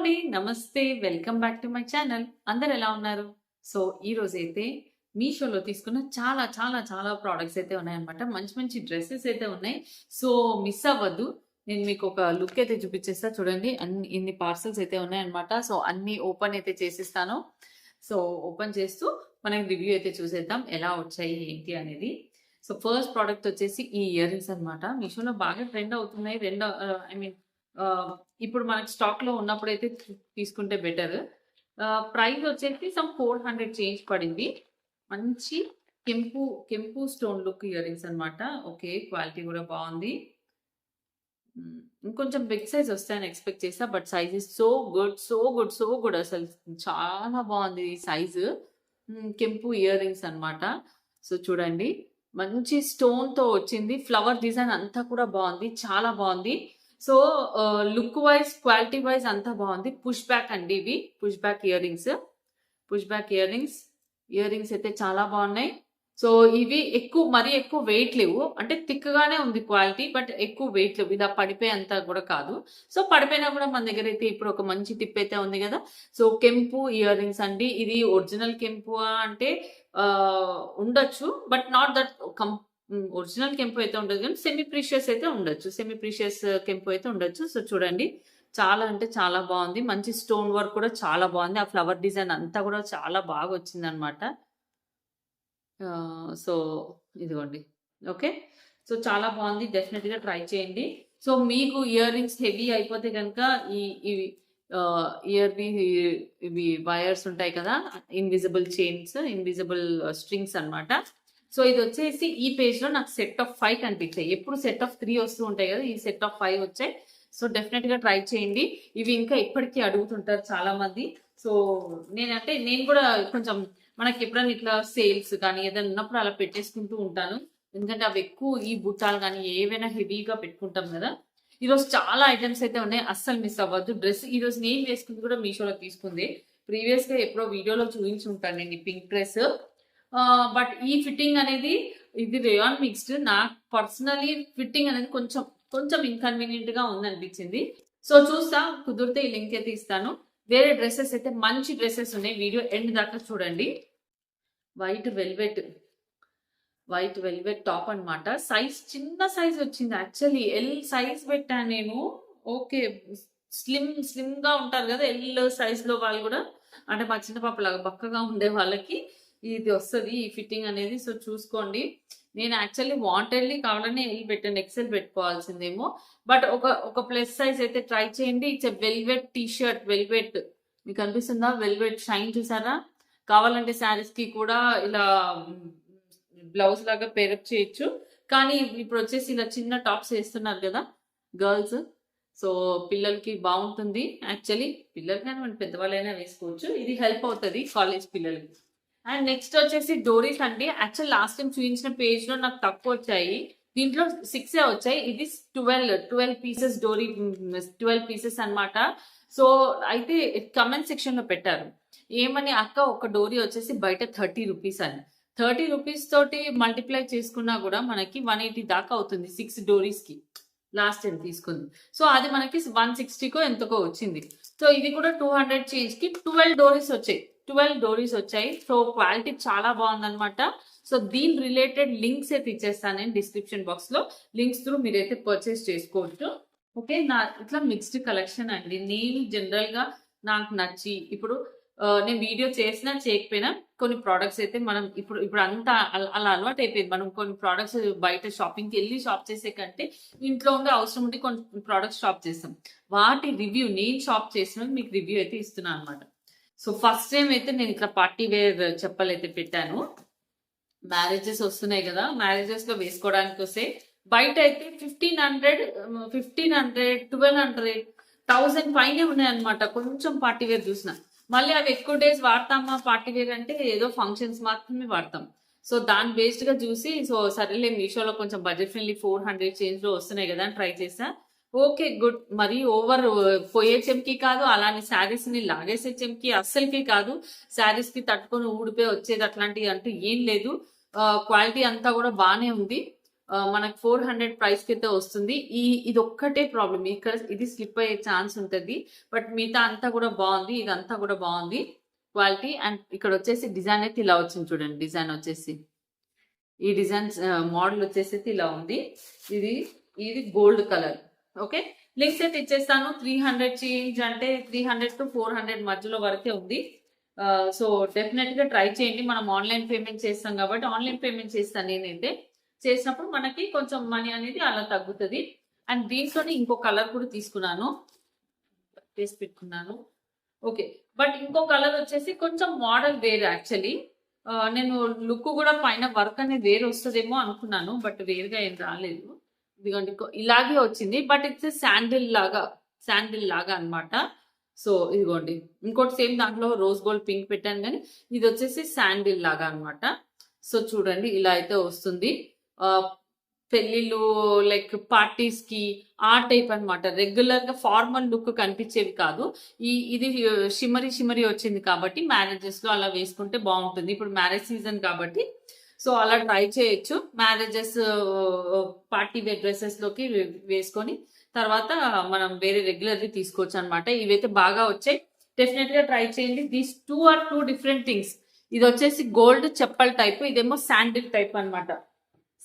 అండి. నమస్తే. Welcome back to my channel. అందరూ ఎలా ఉన్నారు? సో, ఈరోజైతే మీషోలో తీసుకున్న చాలా చాలా చాలా ప్రొడక్ట్స్ అయితే ఉన్నాయన్నమాట. మంచి మంచి డ్రెసెస్ అయితే ఉన్నాయి. సో, మిస్ అవ్వద్దు. నేను మీకు ఒక లుక్ అయితే చూపించేస్తా చూడండి. ఇన్ని పార్సెల్స్ అయితే ఉన్నాయన్నమాట. సో, అన్నీ ఓపెన్ అయితే చేసిస్తాను. సో, ఓపెన్ చేస్తూ మనం రివ్యూ అయితే చూసేద్దాం. ఎలా వచ్చాయి ఏంటి అనేది. సో, ఫస్ట్ ప్రొడక్ట్ వచ్చేసి ఈ ఇయర్ రింగ్స్ అన్నమాట. మీషోలో బాగా ట్రెండ్ అవుతున్నాయి. ఐ మీన్ ఇప్పుడు మనకి స్టాక్‌లో ఉన్నప్పుడైతే తీసుకుంటే బెటర్. ప్రైస్ వచ్చేసి సమ్ 400 చేంజ్ పడింది. మంచి కెంపు స్టోన్ లుక్ ఇయర్ రింగ్స్ అన్నమాట. ఓకే. క్వాలిటీ కూడా బావుంది. ఇంకొంచెం బిగ్ సైజ్ వస్తాయని ఎక్స్‌పెక్ట్ చేశా. But size is so good, so good, so good అసలు. చాలా బావుంది ఈ సైజు. కెంపు ఇయర్ రింగ్స్ అన్నమాట. సో, చూడండి. మంచి స్టోన్‌తో వచ్చింది. ఫ్లవర్ డిజైన్ అంతా కూడా బావుంది. చాలా బావుంది. So, look wise, quality wise అంతా బావుంది. పుష్ బ్యాక్ అండి ఇవి. Push back ear rings. Push back ear rings. Ear rings అయితే చాలా బావున్నాయి. సో, ఇవి మరీ ఎక్కువ వెయిట్ లేవు. అంటే థిక్‌గానే ఉంది క్వాలిటీ. బట్ ఎక్కువ వెయిట్ లేవు. ఇలా పడిపోయేంత కూడా కాదు. సో, పడిపోయినా కూడా మన దగ్గరైతే ఇప్పుడు ఒక మంచి టిప్ అయితే ఉంది గదా! సో, కెంపు ఇయర్ రింగ్స్ అండి. ఇది ఒరిజినల్ కెంపువా అంటే ఉండొచ్చు. బట్ నాట్ దట్ ఒరిజినల్ కెంపు అయితే ఉండదు గానీ సెమీ ప్రీషియస్ అయితే ఉండొచ్చు. సెమీ ప్రీషియస్ కెంపు అయితే ఉండొచ్చు. సో, చూడండి. చాలా అంటే చాలా బావుంది. మంచి స్టోన్ వర్క్ కూడా చాలా బావుంది. ఆ ఫ్లవర్ డిజైన్ అంతా కూడా చాలా బాగొచ్చిందనమాట. సో, ఇదిగోండి. ఓకే. సో, చాలా బావుంది. డెఫినెట్‌గా ట్రై చేయండి. సో, మీకు ఇయర్ రింగ్స్ హెవీ అయిపోతే గనక ఇవి ఇయర్‌వి ఇవి వైర్స్ ఉంటాయి కదా! ఇన్విజిబుల్ చైన్స్, ఇన్విజిబుల్ స్ట్రింగ్స్ అన్నమాట. సో, ఇదొచ్చేసి ఈ పేజ్‌లో నాకు సెట్ ఆఫ్ 5 కనిపించాయి. ఎప్పుడు సెట్ ఆఫ్ 3 వస్తూ ఉంటాయి కదా! ఈ సెట్ ఆఫ్ 5 వచ్చాయి. సో, డెఫినెట్‌గా ట్రై చేయండి. ఇవి ఇంకా ఇప్పటికి అడుగుతుంటారు చాలామంది. సో, నేను కూడా కొంచెం మనకి ఎప్పుడైనా ఇట్లా సేల్స్ కానీ ఏదైనా ఉన్నప్పుడు అలా పెట్టేసుకుంటూ ఉంటాను. ఎందుకంటే అవి ఎక్కువ ఈ బుట్టాలు కానీ ఏవైనా హెవీగా పెట్టుకుంటాం కదా! ఈరోజు చాలా ఐటెమ్స్ అయితే ఉన్నాయి. అస్సలు మిస్ అవ్వద్దు. డ్రెస్ ఈరోజు నేను వేసుకుంది కూడా మీషోలో తీసుకుంది. ప్రీవియస్‌గా ఎప్పుడో వీడియోలో చూయించి ఉంటాను నేను ఈ పింక్ డ్రెస్. బట్ ఈ ఫిట్టింగ్ అనేది ఇది రేయాన్ మిక్స్డ్. నాకు పర్సనలీ ఫిట్టింగ్ అనేది కొంచెం ఇన్‌కన్వీనియంట్‌గా ఉందనిపించింది. సో, చూస్తా కుదిరితే ఈ లింక్ అయితే ఇస్తాను. వేరే డ్రెసెస్ అయితే మంచి డ్రెసెస్ ఉన్నాయి. వీడియో ఎండ్ దాకా చూడండి. వైట్ వెల్వెట్ టాప్ అన్నమాట. చిన్న సైజ్ వచ్చింది. యాక్చువల్లీ ఎల్ సైజ్ పెట్టాను నేను. ఓకే. స్లిమ్‌గా ఉంటారు కదా! ఎల్ సైజ్‌లో వాళ్ళు కూడా అంటే మా చిన్న పాపలాగా బక్కగా ఉండే వాళ్ళకి ఇది వస్తది. ఈ ఫిట్టింగ్ అనేది. సో, చూసుకోండి. నేను యాక్చువల్లీ వాంటెడ్‌లీ కావాలని ఎల్ పెట్టాను. ఎక్సెల్ పెట్టుకోవాల్సిందేమో. బట్ ఒక ప్లస్ సైజ్ అయితే ట్రై చేయండి. It's a velvet T shirt. Velvet మీకు కనిపిస్తుందా? వెల్వెట్ షైన్ చూసారా? కావాలంటే శారీస్‌కి కూడా ఇలా బ్లౌజ్ లాగా పేరప్ చేయొచ్చు. కానీ ఇప్పుడు వచ్చేసి ఇలా చిన్న టాప్స్ వేస్తున్నారు కదా! గర్ల్స్. సో, పిల్లలకి బావుంటుంది. యాక్చువల్లీ పిల్లలు కానివ్వండి పెద్దవాళ్ళైనా వేసుకోవచ్చు. ఇది హెల్ప్ అవుతది కాలేజ్ పిల్లలకి. అండ్ నెక్స్ట్ వచ్చేసి డోరీస్ అండి. యాక్చువల్ లాస్ట్ టైమ్ చూయించిన పేజ్‌లో నాకు తక్కువొచ్చాయి. దీంట్లో 6 వచ్చాయి. ఇది 12 పీసెస్ డోరీ 12 పీసెస్ అన్నమాట. సో, అయితే కామెంట్ సెక్షన్‌లో పెట్టారు. ఏమని అక్క ఒక డోరీ వచ్చేసి బయట 30 రూపీస్ అని. 30 రూపీస్ తోటి మల్టిప్లై చేసుకున్నా కూడా మనకి 180 దాకా అవుతుంది 6 డోరీస్‌కి. లాస్ట్ టైమ్ తీసుకుంది. సో, అది మనకి 160కో ఎంతకో వచ్చింది. సో, ఇది కూడా 200 చేంజ్‌కి 12 డోరీస్ వచ్చాయి. సో, క్వాలిటీ చాలా బాగుందన్నమాట. సో, దీని రిలేటెడ్ లింక్స్ అయితే ఇచ్చేస్తాను నేను డిస్క్రిప్షన్ బాక్స్‌లో. లింక్స్ త్రూ మీరైతే పర్చేస్ చేసుకోవచ్చు. ఓకే. ఇట్లా మిక్స్డ్ కలెక్షన్ అండి. నేను జనరల్‌గా నాకు నచ్చి ఇప్పుడు నేను వీడియో చేసినా చేయకపోయినా కొన్ని ప్రొడక్ట్స్ అయితే మనం ఇప్పుడు అంతా అలా అలవాటైపోయింది. మనం కొన్ని ప్రొడక్ట్స్ బయట షాపింగ్‌కెళ్ళి షాప్ చేసే కంటే ఇంట్లో ఉండి అవసరం ఉండి కొన్ని ప్రొడక్ట్స్ షాప్ చేస్తాం. వాటి రివ్యూ నేను షాప్ చేసినవి మీకు రివ్యూ అయితే ఇస్తున్నాను అన్నమాట. సో, ఫస్ట్ టైం అయితే నేను ఇట్లా పార్టీ వేర్ చెప్పలైతే పెట్టాను. మ్యారేజెస్ వస్తున్నాయి కదా! మ్యారేజెస్‌లో వేసుకోవడానికి వస్తే బయట అయితే 1500, 1200, 1000 పైనే ఉన్నాయన్నమాట. కొంచెం పార్టీ వేర్ చూసిన. మళ్ళీ అవి ఎక్కువ డేస్ వాడతామా పార్టీ వేర్ అంటే ఏదో ఫంక్షన్స్ మాత్రమే వాడతాం. సో, దాన్ని బేస్డ్‌గా చూసి సరేలే మీషోలో కొంచెం బడ్జెట్ ఫ్రెండ్లీ 400 చేంజ్‌లో వస్తున్నాయి కదా! అని ట్రై చేశా. ఓకే. గుడ్. మరీ ఓవర్ పోయే చెంకి కాదు. అలానే శారీస్‌ని లాగేసే చెంకి అస్సలకి కాదు. శారీస్‌కి తట్టుకొని ఊడిపోయి వచ్చేది అట్లాంటివి అంటూ ఏం లేదు. క్వాలిటీ అంతా కూడా బానే ఉంది. మనకు 400 ప్రైస్ కి అయితే వస్తుంది. ఇది ఒక్కటే ప్రాబ్లం, ఇక్కడ ఇది స్లిప్ అయ్యే ఛాన్స్ ఉంటది. బట్ మిగతా అంతా కూడా బాగుంది, ఇదంతా కూడా బాగుంది క్వాలిటీ. అండ్ ఇక్కడ వచ్చేసి డిజైన్ అయితే ఇలా వచ్చింది చూడండి. డిజైన్ వచ్చేసి ఈ డిజైన్ మోడల్ వచ్చేసి ఇలా ఉంది. ఇది ఇది గోల్డ్ కలర్. ఓకే, లింక్స్ అయితే ఇచ్చేస్తాను. 300 చేంజ్ అంటే 300 to 400 మధ్యలో వరకే ఉంది. సో డెఫినెట్ గా ట్రై చేయండి. మనం ఆన్లైన్ పేమెంట్ చేస్తాం కాబట్టి ఆన్లైన్ పేమెంట్ చేస్తాను నేనైతే. చేసినప్పుడు మనకి కొంచెం మనీ అనేది అలా తగ్గుతుంది. అండ్ దీంట్లోనే ఇంకో కలర్ కూడా తీసుకున్నాను, వేసి పెట్టుకున్నాను. ఓకే, బట్ ఇంకో కలర్ వచ్చేసి కొంచెం మోడల్ వేరు యాక్చువల్లీ. నేను లుక్ కూడా పైన వర్క్ అనేది వేరు వస్తుందేమో అనుకున్నాను, బట్ వేరుగా ఏం రాలేదు. ఇదిగోండి ఇలాగే వచ్చింది, బట్ ఇట్స్ శాండిల్ లాగా అన్నమాట. సో ఇదిగోండి ఇంకోటి సేమ్ దాంట్లో రోజ్ గోల్డ్ పింక్ పెట్టాను, కానీ ఇది వచ్చేసి శాండిల్ లాగా అన్నమాట. సో చూడండి ఇలా అయితే వస్తుంది. పెళ్ళిళ్ళు లైక్ పార్టీస్ కి ఆ టైప్ అన్నమాట. రెగ్యులర్ గా ఫార్మల్ లుక్ కనిపించేవి కాదు. ఇది షిమరీ వచ్చింది కాబట్టి మ్యారేజెస్ లో అలా వేసుకుంటే బాగుంటుంది. ఇప్పుడు మ్యారేజ్ సీజన్ కాబట్టి సో అలా ట్రై చేయొచ్చు. మ్యారేజెస్ పార్టీ వేర్ డ్రెస్సెస్ లోకి వేసుకొని తర్వాత మనం వేరే రెగ్యులర్లీ తీసుకోవచ్చు అనమాట. ఇవైతే బాగా వచ్చాయి, డెఫినెట్ గా ట్రై చేయండి. These two are two different things. ఇది వచ్చేసి గోల్డ్ చెప్పల్ టైప్, ఇదేమో శాండిల్ టైప్ అన్నమాట.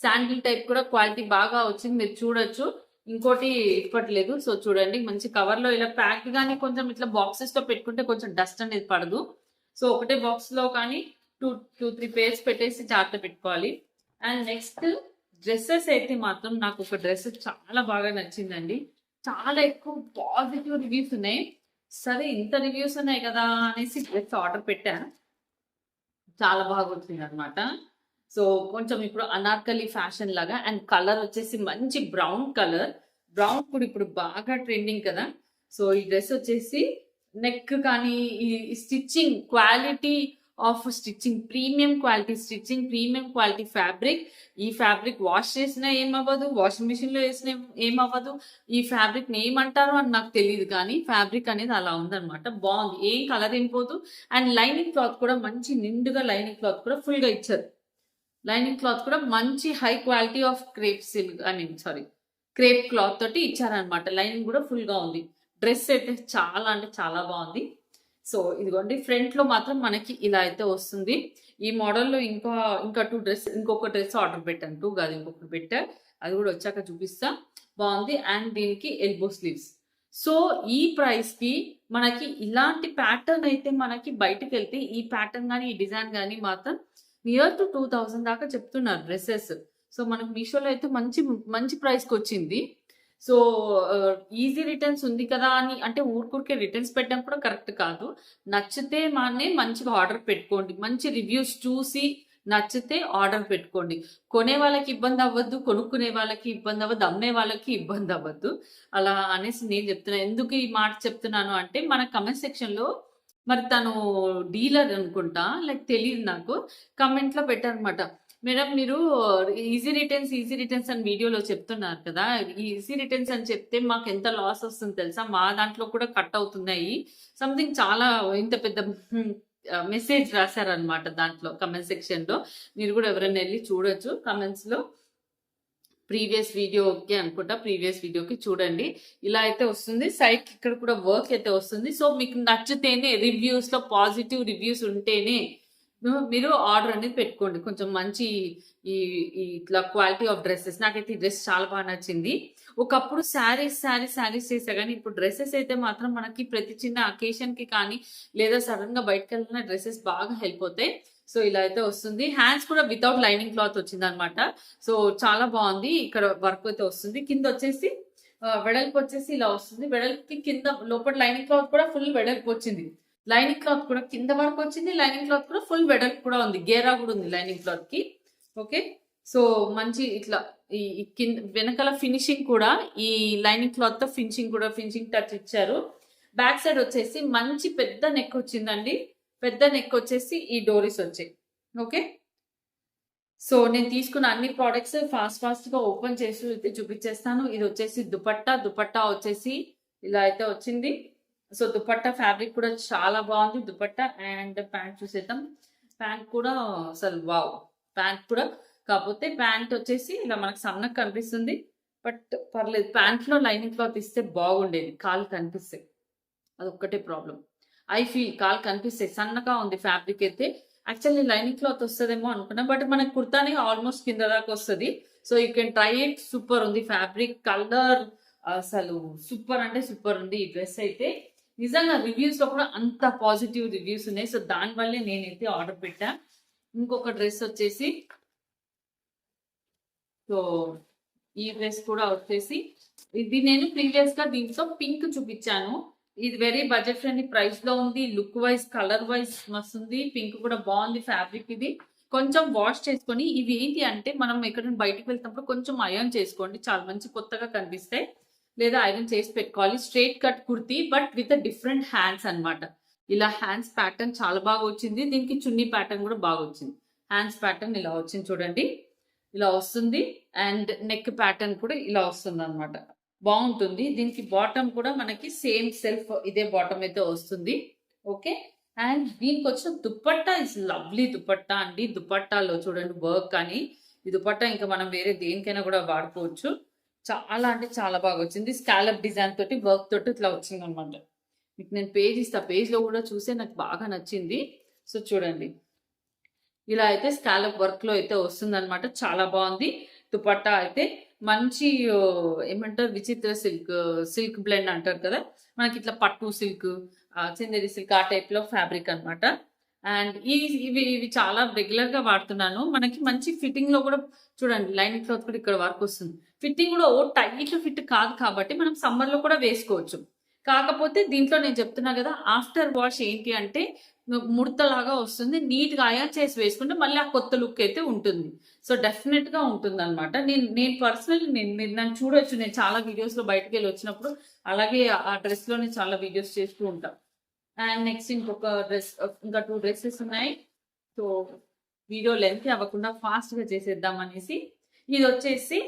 శాండిల్ టైప్ కూడా క్వాలిటీ బాగా వచ్చింది, మీరు చూడొచ్చు. ఇంకోటి ఇప్పట్లేదు. సో చూడండి మంచి కవర్ లో ఇలా ప్యాక్ గానీ కొంచెం ఇట్లా బాక్సెస్ లో పెట్టుకుంటే కొంచెం డస్ట్ అనేది పడదు. సో ఒకటే బాక్స్ లో కానీ 2-3 పేర్స్ పెట్టేసి జాగ్రత్త పెట్టుకోవాలి. అండ్ నెక్స్ట్ డ్రెస్సెస్ అయితే మాత్రం నాకు ఒక డ్రెస్ చాలా బాగా నచ్చిందండి. చాలా ఎక్కువ పాజిటివ్ రివ్యూస్ ఉన్నాయి. సరే ఇంత రివ్యూస్ ఉన్నాయి కదా అనేసి డ్రెస్ ఆర్డర్ పెట్టా. చాలా బాగా వచ్చింది అనమాట. సో కొంచెం ఇప్పుడు అనార్కలి ఫ్యాషన్ లాగా. అండ్ కలర్ వచ్చేసి మంచి బ్రౌన్ కలర్. బ్రౌన్ కూడా ఇప్పుడు బాగా ట్రెండింగ్ కదా. సో ఈ డ్రెస్ వచ్చేసి నెక్ కానీ ఈ stitching quality off stitching, premium quality stitching, premium quality fabric. ఈ ఫ్యాబ్రిక్ వాష్ చేసినా ఏమవ్వదు, వాషింగ్ మిషన్ లో వేసినా ఏమవ్వదు. ఈ ఫ్యాబ్రిక్ ఏమంటారో అని నాకు తెలియదు, కానీ ఫ్యాబ్రిక్ అనేది అలా ఉందన్నమాట. బాగుంది, ఏం కలర్ ఏమిపోదు. అండ్ లైనింగ్ క్లాత్ కూడా మంచి నిండుగా లైనింగ్ క్లాత్ కూడా ఫుల్ గా ఇచ్చారు. లైనింగ్ క్లాత్ కూడా మంచి high quality of crepe silk crepe cloth తోటి ఇచ్చారనమాట. లైనింగ్ కూడా ఫుల్ గా ఉంది. డ్రెస్ అయితే చాలా అంటే చాలా బాగుంది. సో ఇదిగోండి ఫ్రంట్ లో మాత్రం మనకి ఇలా అయితే వస్తుంది. ఈ మోడల్లో ఇంకా ఇంకొక డ్రెస్ ఆర్డర్ పెట్టాను. 2 కాదు ఇంకొకటి పెట్టా, అది కూడా వచ్చాక చూపిస్తా. బాగుంది. అండ్ దీనికి ఎల్బో స్లీవ్స్. సో ఈ ప్రైస్ కి మనకి ఇలాంటి ప్యాటర్న్ అయితే మనకి బయటకు వెళ్తే ఈ ప్యాటర్న్ కానీ ఈ డిజైన్ కానీ మాత్రం నియర్ టు 2000 దాకా చెప్తున్నారు డ్రెస్సెస్. సో మనకు మీషోలో అయితే మంచి ప్రైస్ కి వచ్చింది. సో ఈజీ రిటర్న్స్ ఉంది కదా అని అంటే ఊరికే రిటర్న్స్ పెట్టడం కూడా కరెక్ట్ కాదు. నచ్చితే మంచిగా ఆర్డర్ పెట్టుకోండి. మంచి రివ్యూస్ చూసి నచ్చితే ఆర్డర్ పెట్టుకోండి. కొనే వాళ్ళకి ఇబ్బంది అవ్వద్దు, కొనుక్కునే వాళ్ళకి ఇబ్బంది అవ్వద్దు, అమ్మే వాళ్ళకి ఇబ్బంది అవ్వద్దు. అలా అనేసి నేను చెప్తున్నాను. ఎందుకు ఈ మాట చెప్తున్నాను అంటే మన కమెంట్ సెక్షన్ లో మరి తను డీలర్ అనుకుంటా, లైక్ తెలియదు నాకు, కమెంట్ లో పెట్టారనమాట. మేడం మీరు ఈజీ రిటర్న్స్ అని వీడియోలో చెప్తున్నారు కదా, ఈజీ రిటర్న్స్ అని చెప్తే మాకు ఎంత లాస్ వస్తుంది తెలుసా, మా దాంట్లో కూడా కట్ అవుతున్నాయి సంథింగ్ చాలా ఇంత పెద్ద మెసేజ్ రాశారనమాట దాంట్లో కమెంట్ సెక్షన్ లో. మీరు కూడా ఎవరైనా వెళ్ళి చూడొచ్చు కమెంట్స్ లో. ప్రీవియస్ వీడియోకి అనుకుంటా, ప్రీవియస్ వీడియోకి చూడండి. ఇలా అయితే వస్తుంది. సైట్ ఇక్కడ కూడా వర్క్ అయితే వస్తుంది. సో మీకు నచ్చితేనే, రివ్యూస్ లో పాజిటివ్ రివ్యూస్ ఉంటేనే మీరు ఆర్డర్ అనేది పెట్టుకోండి. కొంచెం మంచి ఇట్లా క్వాలిటీ ఆఫ్ డ్రెస్సెస్. నాకైతే ఈ డ్రెస్ చాలా బాగా నచ్చింది. ఒకప్పుడు శారీస్ చేసా, కానీ ఇప్పుడు డ్రెస్సెస్ అయితే మాత్రం మనకి ప్రతి చిన్న అకేషన్ కి కానీ లేదా సడన్ గా బయటకు వెళ్ళిన డ్రెస్సెస్ బాగా హెల్ప్ అవుతాయి. సో ఇలా అయితే వస్తుంది. హ్యాండ్స్ కూడా వితౌట్ లైనింగ్ క్లాత్ వచ్చింది అనమాట. సో చాలా బాగుంది. ఇక్కడ వర్క్ అయితే వస్తుంది. కింద వచ్చేసి వెడల్పు వచ్చేసి ఇలా వస్తుంది. వెడల్పుకి కింద లోపల లైనింగ్ క్లాత్ కూడా ఫుల్ వెడల్పు వచ్చింది. లైనింగ్ క్లాత్ కూడా కింద వరకు వచ్చింది. లైనింగ్ క్లాత్ కూడా ఫుల్ వెడల్పు కూడా ఉంది. గేరా కూడా ఉంది లైనింగ్ క్లాత్ కి. ఓకే, సో మంచి ఇట్లా ఈ కింద వెనకాల ఫినిషింగ్ కూడా ఈ లైనింగ్ క్లాత్ తో ఫినిషింగ్ టచ్ ఇచ్చారు. బ్యాక్ సైడ్ వచ్చేసి మంచి పెద్ద నెక్ వచ్చిందండి. పెద్ద నెక్ వచ్చేసి ఈ డోరీస్ వచ్చాయి. ఓకే, సో నేను తీసుకున్న అన్ని ప్రోడక్ట్స్ ఫాస్ట్ గా ఓపెన్ చేసి అయితే చూపించేస్తాను. ఇది వచ్చేసి దుపట్టా వచ్చేసి ఇలా అయితే వచ్చింది. సో దుపట్టా ఫ్యాబ్రిక్ కూడా చాలా బాగుంది. దుపట్టా అండ్ ప్యాంట్ చూసేద్దాం. ప్యాంట్ కూడా అసలు వావ్, ప్యాంట్ కూడా కాకపోతే ప్యాంట్ వచ్చేసి ఇలా మనకు సన్నగా కనిపిస్తుంది. బట్ పర్లేదు, ప్యాంట్లో లైనింగ్ క్లాత్ ఇస్తే బాగుండేది, కాలు కనిపిస్తాయి, అదొక్కటే ప్రాబ్లం. ఐ ఫీల్ కాలు కనిపిస్తాయి, సన్నగా ఉంది ఫ్యాబ్రిక్ అయితే. యాక్చువల్లీ లైనింగ్ క్లాత్ వస్తుందేమో అనుకున్నా, బట్ మనకి కుర్తానే ఆల్మోస్ట్ కింద దాకా వస్తుంది. So you can try it. Super ఉంది ఫ్యాబ్రిక్, కలర్ అసలు సూపర్ అంటే సూపర్ ఉంది ఈ డ్రెస్ అయితే. నిజంగా రివ్యూస్ లో కూడా అంత పాజిటివ్ రివ్యూస్ ఉన్నాయి. సో దానివల్లే నేనైతే ఆర్డర్ పెట్టా. ఇంకొక డ్రెస్ వచ్చేసి, సో ఈ డ్రెస్ కూడా వచ్చేసి ఇది నేను ప్రీవియస్ గా దీంట్లో పింక్ చూపించాను. ఇది వెరీ బడ్జెట్ ఫ్రెండ్లీ ప్రైస్ లో ఉంది. లుక్ వైజ్, కలర్ వైజ్ మస్తుంది. పింక్ కూడా బాగుంది ఫ్యాబ్రిక్. ఇది కొంచెం వాష్ చేసుకొని, ఇవి ఏంటి అంటే మనం ఎక్కడైనా బయటకు వెళ్తున్నప్పుడు కొంచెం అయర్న్ చేసుకోండి, చాలా మంచి కొత్తగా కనిపిస్తాయి. లేదా ఐరన్ చేసి పెట్టుకోవాలి. Straight cut kurti but with different hands అన్నమాట. ఇలా హ్యాండ్స్ ప్యాటర్న్ చాలా బాగా వచ్చింది. దీనికి చున్నీ ప్యాటర్న్ కూడా బాగా వచ్చింది. హ్యాండ్స్ ప్యాటర్న్ ఇలా వచ్చింది చూడండి, ఇలా వస్తుంది. అండ్ నెక్ ప్యాటర్న్ కూడా ఇలా వస్తుంది అనమాట, బాగుంటుంది. దీనికి బాటమ్ కూడా మనకి సేమ్ సెల్ఫ్ ఇదే బాటమ్ అయితే వస్తుంది. ఓకే. అండ్ దీనికి వచ్చిన దుపట్టా ఇస్ లవ్లీ దుపట్టా అండి. దుపట్టాలో చూడండి వర్క్, కానీ ఈ దుపట్టా ఇంకా మనం వేరే దేనికైనా కూడా వాడుకోవచ్చు. చాలా అంటే చాలా బాగా వచ్చింది. స్కాలప్ డిజైన్ తోటి, వర్క్ తోటి ఇట్లా వచ్చింది అనమాట. మీకు నేను పేజ్ ఇస్తా, పేజ్ లో కూడా చూసే నాకు బాగా నచ్చింది. సో చూడండి, ఇలా అయితే స్కాలప్ వర్క్ లో అయితే వస్తుంది అనమాట. చాలా బాగుంది. దుపట్టా అయితే మంచి ఏమంటారు, విచిత్ర సిల్క్, సిల్క్ బ్లెండ్ అంటారు కదా, మనకి ఇట్లా పట్టు సిల్క్, చిందేరి సిల్క్ ఆ టైప్ లో ఫ్యాబ్రిక్ అనమాట. అండ్ ఇవి చాలా రెగ్యులర్ గా వాడుతున్నాను. మనకి మంచి ఫిట్టింగ్ లో కూడా చూడండి, లైనింగ్ క్లాత్ కూడా ఇక్కడ వర్క్ వస్తుంది. ఫిట్టింగ్ కూడా ఓ టైట్ ఫిట్ కాదు కాబట్టి మనం సమ్మర్ లో కూడా వేసుకోవచ్చు. కాకపోతే దీంట్లో నేను చెప్తున్నా కదా, ఆఫ్టర్ వాష్ ఏంటి అంటే ముడతలాగా వస్తుంది. నీట్ గా అయర్న్ చేసి వేసుకుంటే మళ్ళీ ఆ కొత్త లుక్ అయితే ఉంటుంది. సో డెఫినెట్ గా ఉంటుంది అనమాట. నేను పర్సనల్ మీరు నన్ను చూడొచ్చు, నేను చాలా వీడియోస్ లో బయటకు వెళ్ళి వచ్చినప్పుడు అలాగే ఆ డ్రెస్ లోనే చాలా వీడియోస్ చేస్తూ ఉంటాను. అండ్ నెక్స్ట్ ఇంకొక డ్రెస్, ఇంకా 2 డ్రెస్సెస్ ఉన్నాయి. సో వీడియో లెంత్ అవ్వకుండా ఫాస్ట్ గా చేసేద్దాం అనేసి. ఇది వచ్చేసి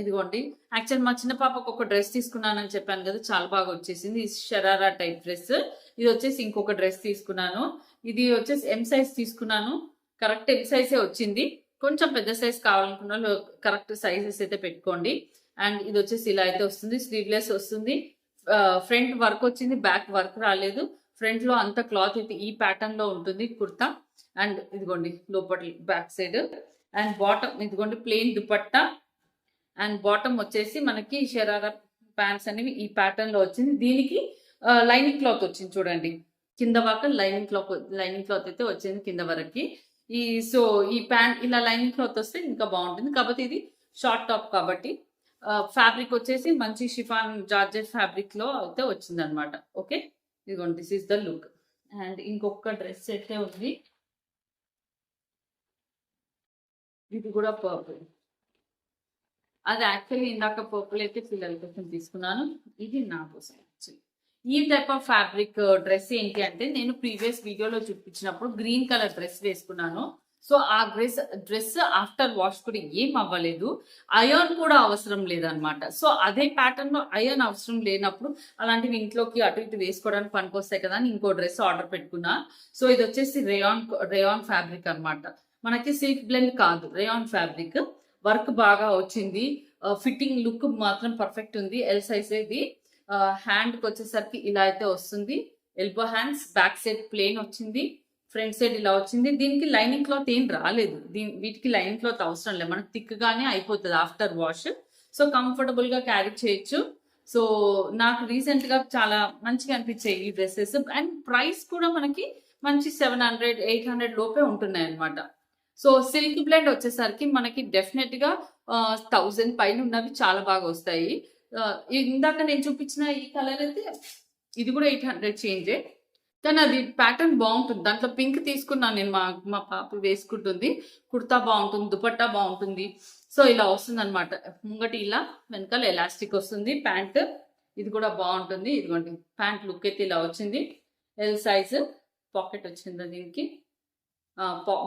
ఇదిగోండి, యాక్చువల్ మా చిన్న పాపకు ఒక డ్రెస్ తీసుకున్నానని చెప్పాను కదా, చాలా బాగా వచ్చేసింది. Sharara type dress. ఇది వచ్చేసి ఇంకొక డ్రెస్ తీసుకున్నాను. ఇది వచ్చేసి ఎం సైజ్ తీసుకున్నాను. కరెక్ట్ ఎం సైజే వచ్చింది. కొంచెం పెద్ద సైజ్ కావాలనుకున్న వాళ్ళు కరెక్ట్ సైజెస్ అయితే పెట్టుకోండి. అండ్ ఇది వచ్చేసి ఇలా అయితే వస్తుంది, స్లీవ్లెస్ వస్తుంది. ఫ్రంట్ వర్క్ వచ్చింది, బ్యాక్ వర్క్ రాలేదు. ఫ్రంట్ లో అంత క్లాత్ అయితే ఈ ప్యాటర్న్ లో ఉంటుంది కుర్తా. అండ్ ఇదిగోండి లోపల బ్యాక్ సైడ్. అండ్ బాటమ్ ఇదిగోండి ప్లెయిన్ దుపట్టా. అండ్ బాటమ్ వచ్చేసి మనకి షరారా ప్యాంట్స్ అనేవి ఈ ప్యాటర్న్ లో వచ్చింది. దీనికి లైనింగ్ క్లాత్ వచ్చింది చూడండి, కింద వరకు లైనింగ్ క్లాత్ అయితే వచ్చింది కింద వరకు. సో ఈ ప్యాంట్ ఇలా లైనింగ్ క్లాత్ వస్తే ఇంకా బాగుంటుంది. కాకపోతే ఇది షార్ట్ టాప్ కాబట్టి ఫ్యాబ్రిక్ వచ్చేసి మంచి షిఫాన్ జార్జెట్ ఫ్యాబ్రిక్ లో అయితే వచ్చింది అనమాట. ఓకే, ఇదిగోండి this is the look. And ఇంకొక డ్రెస్ అయితే ఉంది, ఇది కూడా పర్పుల్. అది యాక్చువల్లీ ఇందాక పర్పుల్ అయితే పిల్లల కోసం తీసుకున్నాను, ఇది నా కోసం. ఈ టైప్ ఆఫ్ ఫ్యాబ్రిక్ డ్రెస్ ఏంటి అంటే, నేను ప్రీవియస్ వీడియోలో చూపించినప్పుడు గ్రీన్ కలర్ డ్రెస్ వేసుకున్నాను. సో ఆ డ్రెస్ ఆఫ్టర్ వాష్ కూడా ఏం అవ్వలేదు, అయర్న్ కూడా అవసరం లేదనమాట. సో అదే ప్యాటర్న్ లో అయర్న్ అవసరం లేనప్పుడు అలాంటివి ఇంట్లోకి అటు ఇటు వేసుకోవడానికి పనికొస్తాయి కదా అని ఇంకో డ్రెస్ ఆర్డర్ పెట్టుకున్నా. సో ఇది వచ్చేసి రేయాన్ ఫ్యాబ్రిక్ అనమాట. మనకి సిల్క్ బ్లెండ్ కాదు, రేయాన్ ఫ్యాబ్రిక్. వర్క్ బాగా వచ్చింది, ఫిట్టింగ్ లుక్ మాత్రం పర్ఫెక్ట్ ఉంది. ఎల్ సైజ్ ఇది. హ్యాండ్ కి వచ్చేసరికి ఇలా అయితే వస్తుంది, elbow hands. Back side plain వచ్చింది, ఫ్రంట్ సైడ్ ఇలా వచ్చింది. దీనికి లైనింగ్ క్లాత్ ఏం రాలేదు, వీటికి లైనింగ్ క్లాత్ అవసరం లేదు, మనకు థిక్ గానే అయిపోతుంది ఆఫ్టర్ వాష్. సో కంఫర్టబుల్ గా క్యారీ చేయొచ్చు. సో నాకు రీసెంట్ గా చాలా మంచిగా అనిపించాయి ఈ డ్రెస్సెస్. అండ్ ప్రైస్ కూడా మనకి మంచి 700-800 లోపే ఉంటున్నాయి అనమాట. సో సిల్క్ బ్లెండ్ వచ్చేసరికి మనకి డెఫినెట్ గా 1000 పైన ఉన్నవి చాలా బాగా వస్తాయి. ఇందాక నేను చూపించిన ఈ కలర్ అయితే ఇది కూడా 800 చేంజే, కానీ అది ప్యాటర్న్ బాగుంటుంది. దాంట్లో పింక్ తీసుకున్నాను నేను, మా పాప వేసుకుంటుంది. కుర్తా బాగుంటుంది, దుపట్టా బాగుంటుంది. సో ఇలా వస్తుంది అనమాట. ముంగటి ఇలా, వెనకాల ఎలాస్టిక్ వస్తుంది. ప్యాంట్ ఇది కూడా బాగుంటుంది. ఇదిగోండి ప్యాంట్ లుక్ అయితే ఇలా వచ్చింది. ఎల్ సైజ్, పాకెట్ వచ్చింది దీనికి,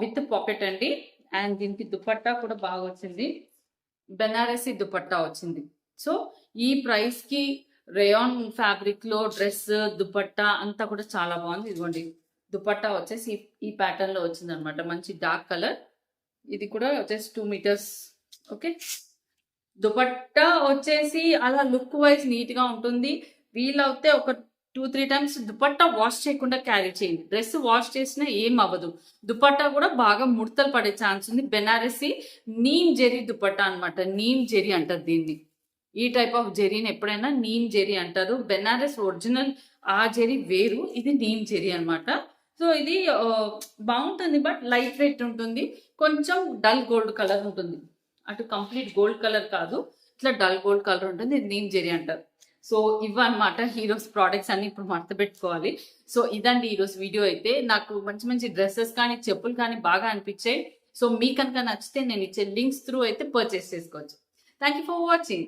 విత్ పాకెట్ అండి. అండ్ దీనికి దుపట్టా కూడా బాగా వచ్చింది, బెనారసి దుపట్టా వచ్చింది. సో ఈ ప్రైస్ కి రేయాన్ ఫ్యాబ్రిక్ లో డ్రెస్, దుపట్టా అంతా కూడా చాలా బాగుంది. ఇదిగోండి దుపట్టా వచ్చేసి ఈ ప్యాటర్న్ లో వచ్చింది అనమాట, మంచి డార్క్ కలర్. ఇది కూడా జస్ట్ 2 మీటర్స్. ఓకే, దుపట్టా వచ్చేసి అలా లుక్ వైజ్ నీట్ గా ఉంటుంది. వీలవుతే ఒక 2-3 టైమ్స్ దుపట్టా వాష్ చేయకుండా క్యారీ చేయండి. డ్రెస్ వాష్ చేసినా ఏం అవ్వదు. దుపట్టా కూడా బాగా ముడతలు పడే ఛాన్స్ ఉంది. బెనారసి నీమ్ జెరీ దుపట్టా అన్నమాట. నీమ్ జెరీ అంటారు దీన్ని. ఈ టైప్ ఆఫ్ జెరీని ఎప్పుడైనా నీమ్ జెరీ అంటారు. బెనారస్ ఒరిజినల్ ఆ జెరీ వేరు, ఇది నీమ్ జెరీ అన్నమాట. సో ఇది బాగుంటుంది, బట్ లైట్ వెయిట్ ఉంటుంది. కొంచెం డల్ గోల్డ్ కలర్ ఉంటుంది. అటు కంప్లీట్ గోల్డ్ కలర్ కాదు, ఇట్లా డల్ గోల్డ్ కలర్ ఉంటుంది. ఇది నీమ్ జెరీ అంటారు. సో ఇవన్నమాట హీరోస్ ప్రోడక్ట్స్ అన్ని ఇప్పుడు మడత పెట్టుకోవాలి. సో ఇదండి ఈరోజు వీడియో. అయితే నాకు మంచి మంచి డ్రెస్సెస్ కానీ చెప్పులు కానీ బాగా అనిపించాయి. సో మీకు కనుక నచ్చితే నేను ఇచ్చే లింక్స్ త్రూ అయితే పర్చేస్ చేసుకోవచ్చు. Thank you for watching.